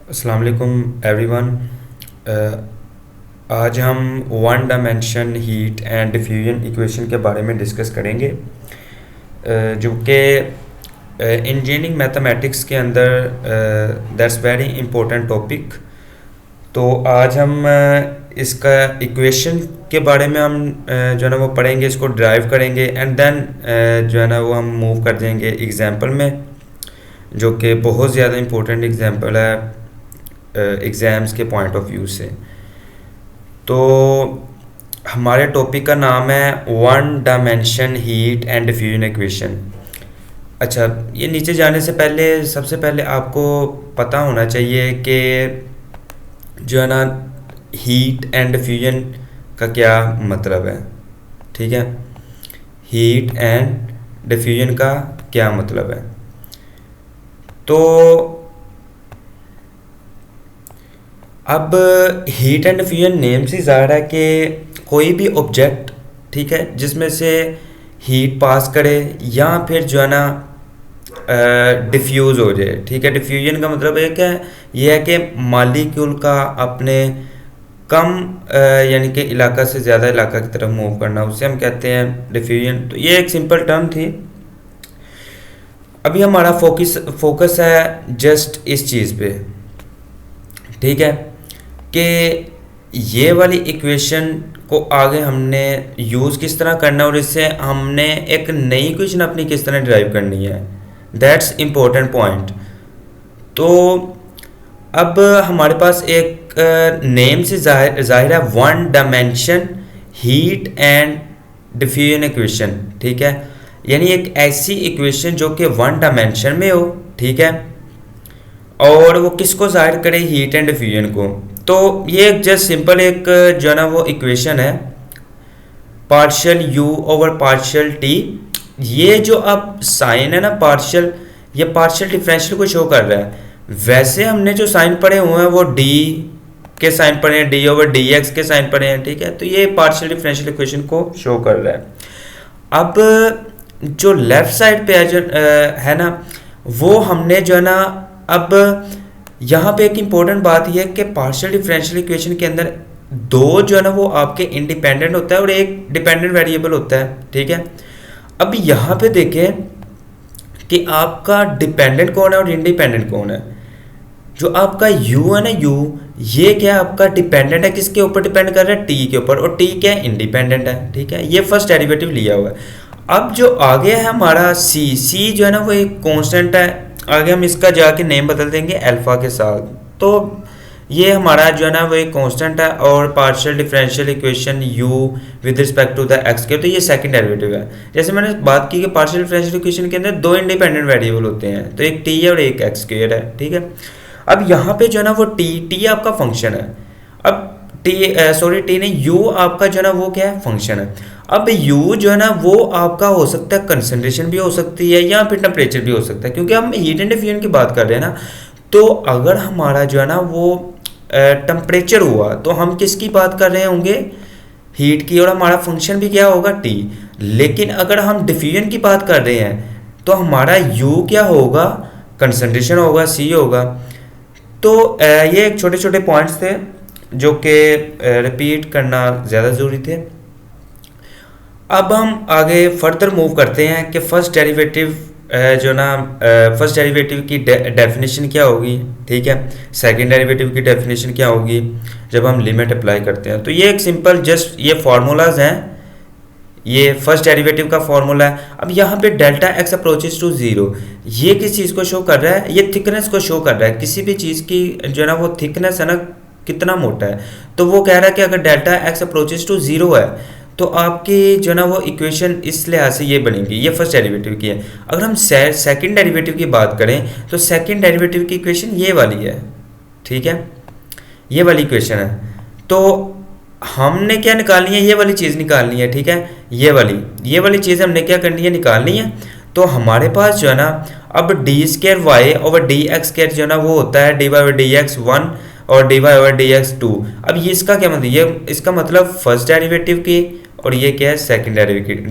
अस्सलाम वालेकुम एवरीवन। आज हम one dimension heat and diffusion equation के बारे में डिस्कस करेंगे, जो कि इंजीनियरिंग मैथमेटिक्स के अंदर दैट्स वेरी इम्पोर्टेंट टॉपिक। तो आज हम इसका इक्वेशन के बारे में हम जो है ना वो पढ़ेंगे, इसको ड्राइव करेंगे एंड देन जो है ना वो हम मूव कर जाएंगे एग्जांपल में, जो कि बहुत ज़्यादा इम्पोर्टेंट एग्जांपल है एग्ज़ाम्स के पॉइंट ऑफ व्यू से। तो हमारे टॉपिक का नाम है one dimension heat and diffusion equation. अच्छा, ये नीचे जाने से पहले सबसे पहले आपको पता होना चाहिए कि जो है ना हीट एंड डिफ्यूजन का क्या मतलब है। ठीक है, हीट एंड डिफ्यूजन का क्या मतलब है। तो अब हीट एंड डिफ्यूजन नेम से ज़ाहिर है कि कोई भी ऑब्जेक्ट, ठीक है, जिसमें से हीट पास करे या फिर जो है ना डिफ्यूज़ हो जाए। ठीक है, डिफ्यूजन का मतलब एक है, ये है कि मालिक्यूल का अपने कम यानी कि इलाका से ज़्यादा इलाका की तरफ मूव करना, उसे हम कहते हैं डिफ्यूजन। तो ये एक सिंपल टर्म थी। अभी हमारा फोकस है जस्ट इस चीज़ पे, ठीक है, कि ये वाली इक्वेशन को आगे हमने यूज़ किस तरह करना है और इससे हमने एक नई इक्वेशन अपनी किस तरह ड्राइव करनी है। That's important point. तो अब हमारे पास एक नेम से जाहिर है one dimension heat and diffusion equation. ठीक है, यानी एक ऐसी इक्वेशन जो कि वन डायमेंशन में हो, ठीक है, और वो किसको जाहिर करे, हीट एंड डिफ्यूजन को। तो ये एक जस्ट सिंपल एक जो है ना वो इक्वेशन है, partial you over partial T. ये जो अब साइन है ना पार्शियल, ये पार्शियल डिफरेंशियल को शो कर रहा है। वैसे हमने जो साइन पढ़े हुए हैं वो डी के साइन पढ़े हैं, डी ओवर डी एक्स के साइन पढ़े हैं। ठीक है, तो ये पार्शियल डिफरेंशियल इक्वेशन को शो कर रहा है। अब जो लेफ्ट साइड पे है जो है ना, वो हमने जो है ना, अब यहाँ पे एक इम्पोर्टेंट बात यह है कि पार्शियल डिफरेंशियल इक्वेशन के अंदर दो जो है ना वो आपके इंडिपेंडेंट होता है और एक डिपेंडेंट वेरिएबल होता है। ठीक है, अब यहाँ पे देखें कि आपका डिपेंडेंट कौन है और इंडिपेंडेंट कौन है। जो आपका u है ना, u ये क्या है, आपका डिपेंडेंट है, किसके ऊपर डिपेंड कर रहा है, t के ऊपर, और t क्या है, इंडिपेंडेंट है। ठीक है, ये फर्स्ट डेरिवेटिव लिया हुआ है। अब जो आगे है हमारा c जो है ना वो एक कांस्टेंट है। आगे हम इसका जाके नेम बदल देंगे अल्फा के साथ। तो ये हमारा जो है ना वो एक कांस्टेंट है और partial differential equation u with respect to the x के, तो ये सेकंड डेरिवेटिव है। जैसे मैंने बात की कि पार्शियल डिफरेंशियल इक्वेशन के अंदर दो इंडिपेंडेंट वेरिएबल होते हैं, तो एक t है और एक x स्क्वायर है। ठीक है, अब यहाँ पे जो है ना वो t आपका फंक्शन है। अब t नहीं, u आपका जो है ना वो क्या है, फंक्शन है। अब u जो है ना वो आपका हो सकता है कंसंट्रेशन भी हो सकती है या फिर टेम्परेचर भी हो सकता है, क्योंकि हम हीट एंड डिफ्यूजन की बात कर रहे हैं ना। तो अगर हमारा जो है ना वो टेम्परेचर हुआ तो हम किसकी बात कर रहे होंगे, हीट की, और हमारा फंक्शन भी क्या होगा, t। लेकिन अगर हम डिफ्यूजन की बात कर रहे हैं तो हमारा u क्या होगा, कंसंट्रेशन होगा, c होगा। तो ये एक छोटे छोटे पॉइंट्स थे जो कि रिपीट करना ज़्यादा ज़रूरी थे। अब हम आगे फर्दर मूव करते हैं कि फर्स्ट डेरिवेटिव जो ना फर्स्ट डेरिवेटिव की डेफिनेशन क्या होगी। ठीक है, सेकंड डेरिवेटिव की डेफिनेशन क्या होगी जब हम लिमिट अप्लाई करते हैं। तो ये एक सिंपल जस्ट ये फार्मूलाज हैं, ये फर्स्ट डेरिवेटिव का फार्मूला है। अब यहाँ पे delta x approaches to zero, ये किस चीज़ को शो कर रहा है, ये थिकनेस को शो कर रहा है। किसी भी चीज़ की जो है ना वो थिकनेस है ना कितना मोटा है, तो वो कह रहा है कि अगर delta x approaches to zero है तो आपकी जो है ना वो इक्वेशन इस लिहाज से ये बनेगी। ये फर्स्ट डेरिवेटिव की है। अगर हम सेकंड डेरिवेटिव की बात करें तो सेकंड डेरिवेटिव की इक्वेशन ये वाली है। ठीक है, ये वाली इक्वेशन है। तो हमने क्या निकालनी है, ये वाली चीज़ निकालनी है। ठीक है, ये वाली चीज़ हमने क्या करनी है, निकालनी है। तो हमारे पास जो है ना अब D square Y over D X square जो है ना वो होता है D Y over D X one और D Y over D X two. अब ये इसका क्या मतलब, ये इसका मतलब फर्स्ट डेरिवेटिव की और ये क्या है सेकंड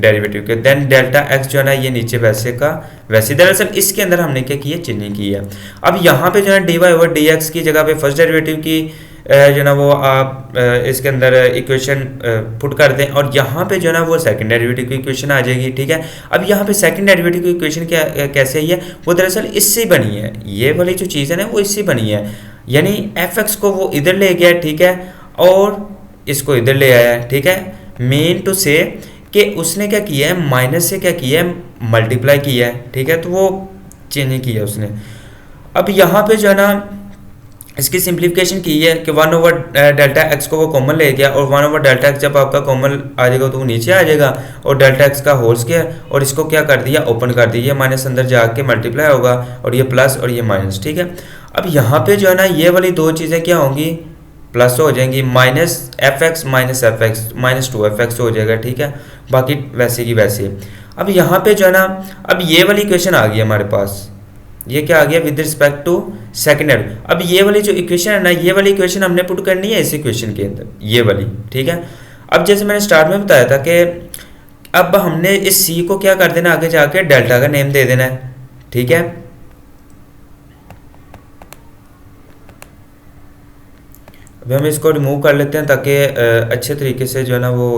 डेरिवेटिव के, देन डेल्टा एक्स जो है ना ये नीचे वैसे का वैसे। दरअसल इसके अंदर हमने क्या किया, चेंजिंग की है। अब यहाँ पे जो है D Y over D X की जगह पे फर्स्ट डेरिवेटिव की जो ना वो आप इसके अंदर इक्वेशन पुट कर दें, और यहाँ पे जो ना वो सेकंड डेरिवेटिव की इक्वेशन आ जाएगी, ठीक है। अब यहाँ पे सेकंड डेरिवेटिव की इक्वेशन क्या कैसे आई है, वो दरअसल इससे बनी है, ये वाली जो चीज़ है ना वो इससे बनी है, यानी एफ एक्स को वो इधर ले गया, ठीक है, और इसको इधर ले आया, ठीक है। मेन टू से कि उसने क्या किया है, माइनस से क्या किया है, मल्टीप्लाई किया है, ठीक है, तो वो चेंज नहीं किया उसने। अब यहाँ पे जो है ना इसकी सिंप्लीफिकेशन की है कि 1 ओवर डेल्टा एक्स को वो कॉमन ले गया, और 1 ओवर डेल्टा एक्स जब आपका कॉमन आ जाएगा तो वो नीचे आ जाएगा, और डेल्टा एक्स का होल स्क्वायर, और इसको क्या कर दिया, ओपन कर दिया, माइनस अंदर जाके मल्टीप्लाई होगा, और ये प्लस और ये माइनस, ठीक है। अब यहाँ पे जो है ना ये वाली दो चीज़ें क्या होंगी, प्लस हो जाएंगी, minus F x minus F x minus 2f(x) हो जाएगा, ठीक है, बाकी वैसे की वैसे। अब यहाँ पे जो है ना अब ये वाली इक्वेशन आ गई हमारे पास, ये क्या आ गया with respect to second derivative. अब ये वाली जो इक्वेशन है ना, ये वाली इक्वेशन हमने पुट करनी है इस इक्वेशन के अंदर, ये वाली, ठीक है। अब जैसे मैंने स्टार्ट में बताया था कि अब हमने इस सी को क्या कर देना, आगे जाके डेल्टा का नेम दे देना है, ठीक है। अभी हम इसको रिमूव कर लेते हैं ताकि अच्छे तरीके से जो है ना वो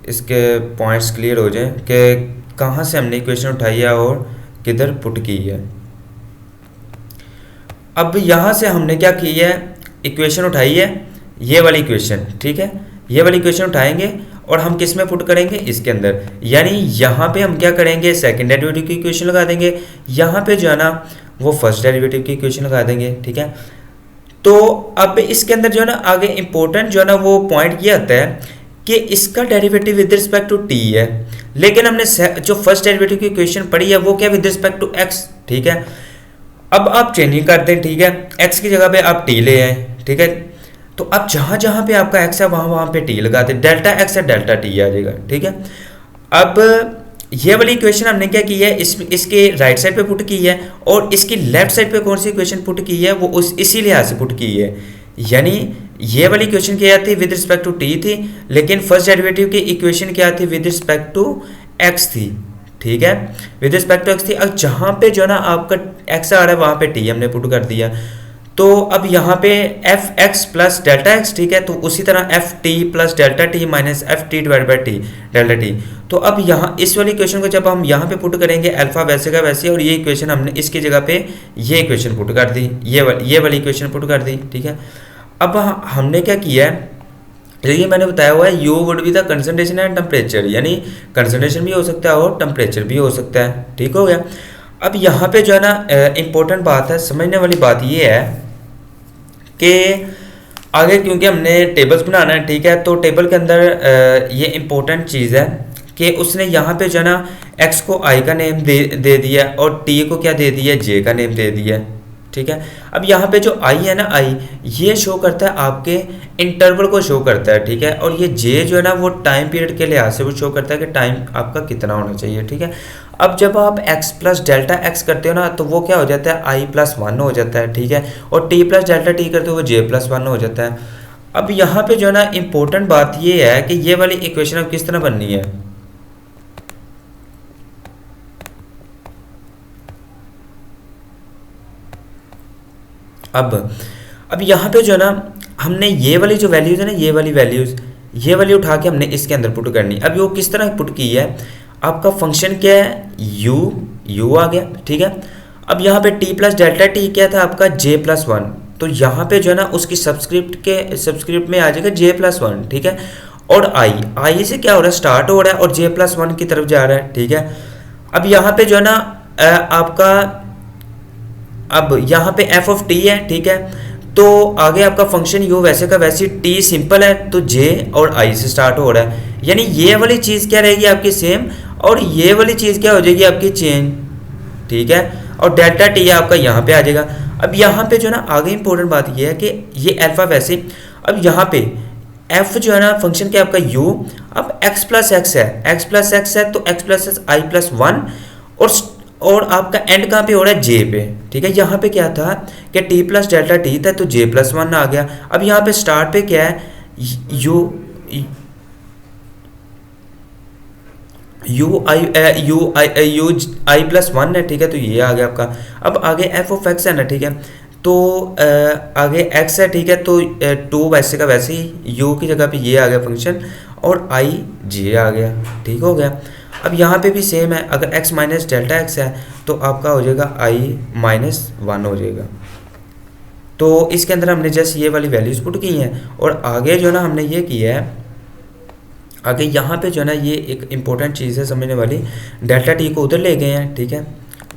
इसके पॉइंट्स क्लियर हो जाएं कि कहाँ से हमने इक्वेशन उठाई है और किधर पुट की है। अब यहाँ से हमने क्या की है, इक्वेशन उठाई है, ये वाली इक्वेशन, ठीक है, ये वाली इक्वेशन उठाएंगे और हम किस में पुट करेंगे, इसके अंदर, यानी यहाँ पे हम क्या करेंगे, सेकंड डेरिवेटिव की इक्वेशन लगा देंगे, यहाँ पे जो है ना वो फर्स्ट डेरिवेटिव की इक्वेशन लगा देंगे, ठीक है। तो अब इसके अंदर जो है ना आगे इंपॉर्टेंट जो है ना वो पॉइंट ये आता है कि इसका derivative with respect to T है, लेकिन हमने जो फर्स्ट डेरिवेटिव की इक्वेशन पढ़ी है वो क्या विद रिस्पेक्ट टू एक्स, ठीक है। अब आप चेंजिंग कर दें, ठीक है, एक्स की जगह पे आप टी ले आए, ठीक है। तो अब जहाँ जहाँ पे आपका एक्स है वहाँ वहाँ पे टी लगा दें, डेल्टा एक्स है डेल्टा टी आ जाएगा, ठीक है। अब ये वाली इक्वेशन हमने क्या की है, इसके राइट साइड पे पुट की है, और इसकी लेफ्ट साइड पे कौन सी इक्वेशन पुट की है, वो इसी लिहाज से पुट की है, यानी ये वाली इक्वेशन क्या थी, विद रिस्पेक्ट टू टी थी, लेकिन फर्स्ट डेरिवेटिव की इक्वेशन क्या थी, विद रिस्पेक्ट टू एक्स थी, ठीक है, विद रिस्पेक्ट टू एक्स थी। अब जहाँ पे जो ना आपका एक्स आ रहा है वहाँ पे टी हमने पुट कर दिया, तो अब यहाँ पे F x plus delta x, ठीक है, तो उसी तरह F T plus delta T minus F T divide by T delta T. तो अब यहाँ इस वाली इक्वेशन को जब हम यहाँ पे पुट करेंगे, अल्फा वैसे का वैसे, और ये इक्वेशन हमने इसकी जगह पे ये इक्वेशन पुट कर दी, ये वाली इक्वेशन पुट कर दी, ठीक है। अब हमने क्या किया है, ये मैंने बताया हुआ है, you would be the concentration and temperature, यानी कंसंट्रेशन भी हो सकता है और टेम्परेचर भी हो सकता है, ठीक हो गया। अब यहाँ पे जो है ना इम्पोर्टेंट बात है, समझने वाली बात ये है कि आगे क्योंकि हमने टेबल्स बनाना है, ठीक है, तो टेबल के अंदर ये इम्पोर्टेंट चीज़ है कि उसने यहाँ पे जो है ना एक्स को आई का नेम दे दिया और टी को क्या दे दिया, जे का नेम दे दिया, ठीक है। अब यहाँ पे जो आई है ना, आई ये शो करता है आपके इंटरवल को शो करता है, ठीक है, और ये जे जो है ना वो टाइम पीरियड के लिहाज से वो शो करता है कि टाइम आपका कितना होना चाहिए, ठीक है। अब जब आप x प्लस डेल्टा एक्स करते हो ना तो वो क्या हो जाता है, i प्लस 1 हो जाता है, ठीक है, और t प्लस डेल्टा टी करते हो वो j प्लस 1 हो जाता है। अब यहाँ पे जो है ना इम्पोर्टेंट बात ये है कि ये वाली इक्वेशन अब किस तरह बननी है, अब यहाँ पे जो है ना हमने ये वाली जो वैल्यूज़ है ना, ये वाली वैल्यूज़ ये वाली उठा के हमने इसके अंदर पुट करनी। अब वो किस तरह पुट की है, आपका फंक्शन क्या है, u आ गया, ठीक है। अब यहाँ पे t प्लस डेल्टा टी क्या था आपका, j प्लस 1, तो यहाँ पे जो है ना उसकी सब्सक्रिप्ट में आ जाएगा j प्लस 1, ठीक है, और i से क्या हो रहा है, स्टार्ट हो रहा है और j प्लस 1 की तरफ जा रहा है, ठीक है। अब यहाँ पे जो है ना आपका अब यहाँ पे f ऑफ t है, ठीक है, तो आगे आपका फंक्शन u वैसे का वैसे, t सिंपल है तो j और i से स्टार्ट हो रहा है, यानी ये वाली चीज़ क्या रहेगी आपकी सेम, और ये वाली चीज़ क्या हो जाएगी आपकी चेंज, ठीक है, और डेल्टा टी आपका यहाँ पे आ जाएगा। अब यहाँ पे जो है ना आगे इंपॉर्टेंट बात ये है कि ये अल्फा वैसे, अब यहाँ पे f जो है ना फंक्शन क्या आपका u, अब x प्लस एक्स है तो x प्लस एक्स आई प्लस 1, और आपका एंड कहाँ पे हो रहा है, j पे, ठीक है। यहाँ पे क्या था कि t प्लस डेल्टा टी था तो j प्लस 1 आ गया। अब यहाँ पे स्टार्ट पे क्या है, यू आई प्लस वन है, ठीक है, तो ये आ गया आपका। अब आगे एफ ऑफ एक्स है ना, ठीक है, तो आगे एक्स है, ठीक है, तो टू वैसे का वैसे ही यू की जगह पे ये आ गया फंक्शन, और आई जे आ गया, ठीक हो गया। अब यहाँ पे भी सेम है, अगर x माइनस डेल्टा एक्स है तो आपका हो जाएगा आई माइनस वन हो जाएगा। तो इसके अंदर हमने जस्ट ये वाली वैल्यूज पुट की हैं, और आगे जो ना हमने ये किया है, आगे यहाँ पे जो ना ये एक इम्पोर्टेंट चीज़ है समझने वाली, डेल्टा टी को उधर ले गए हैं, ठीक है,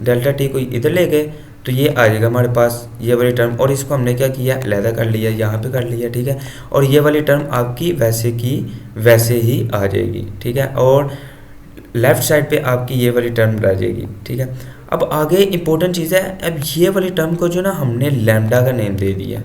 डेल्टा टी को इधर ले गए तो ये आ जाएगा हमारे पास ये वाली टर्म, और इसको हमने क्या किया, अलहदा कर लिया, यहाँ पे कर लिया, ठीक है, और ये वाली टर्म आपकी वैसे की वैसे ही आ जाएगी, ठीक है, और लेफ़्ट साइड पे आपकी ये वाली टर्म रह जाएगी, ठीक है। अब आगे इम्पोर्टेंट चीज़ है, अब ये वाली टर्म को जो ना हमने लैम्डा का नेम दे दिया,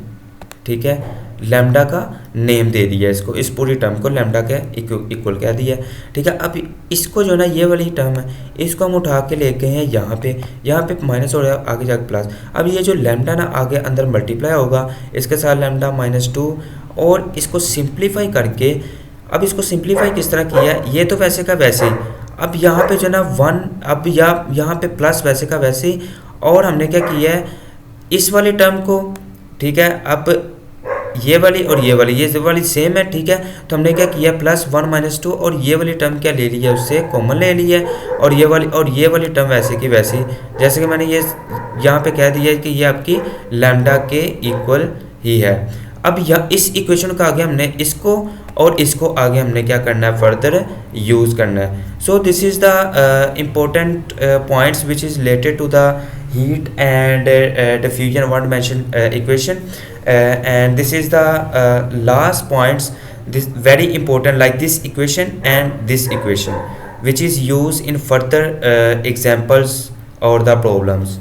ठीक है, लैम्डा का नेम दे दिया इसको, इस पूरी टर्म को लैम्डा के इक्वल कह दिया, ठीक है। अब इसको जो ना ये वाली टर्म है, इसको हम उठा के लेके हैं यहाँ पे माइनस हो रहा है, आगे जाके प्लस। अब ये जो लैम्डा ना आगे अंदर मल्टीप्लाई होगा इसके साथ लैम्डा माइनस टू, और इसको सिंप्लीफाई करके, अब इसको सिंप्लीफाई किस तरह किया है, ये तो वैसे का वैसे ही, अब यहाँ पे जो ना वन, अब यहाँ पे प्लस वैसे का वैसे ही, और हमने क्या किया है इस वाली टर्म को, ठीक है, अब ये वाली और ये वाली सेम है, ठीक है, तो हमने क्या किया प्लस वन माइनस टू, और ये वाली टर्म क्या ले लिया, उससे कॉमन ले लिया, और ये वाली टर्म वैसे की वैसी, जैसे कि मैंने ये यहाँ पे कह दिया कि ये आपकी लैम्डा के इक्वल ही है। अब यह इस इक्वेशन का आगे हमने इसको और इसको आगे हमने क्या करना है, फर्दर यूज़ करना है। So this is the important points which is related to the heat and diffusion one dimension equation, and this is the last points, this very important, like this equation and this equation, which is used in further examples or the problems.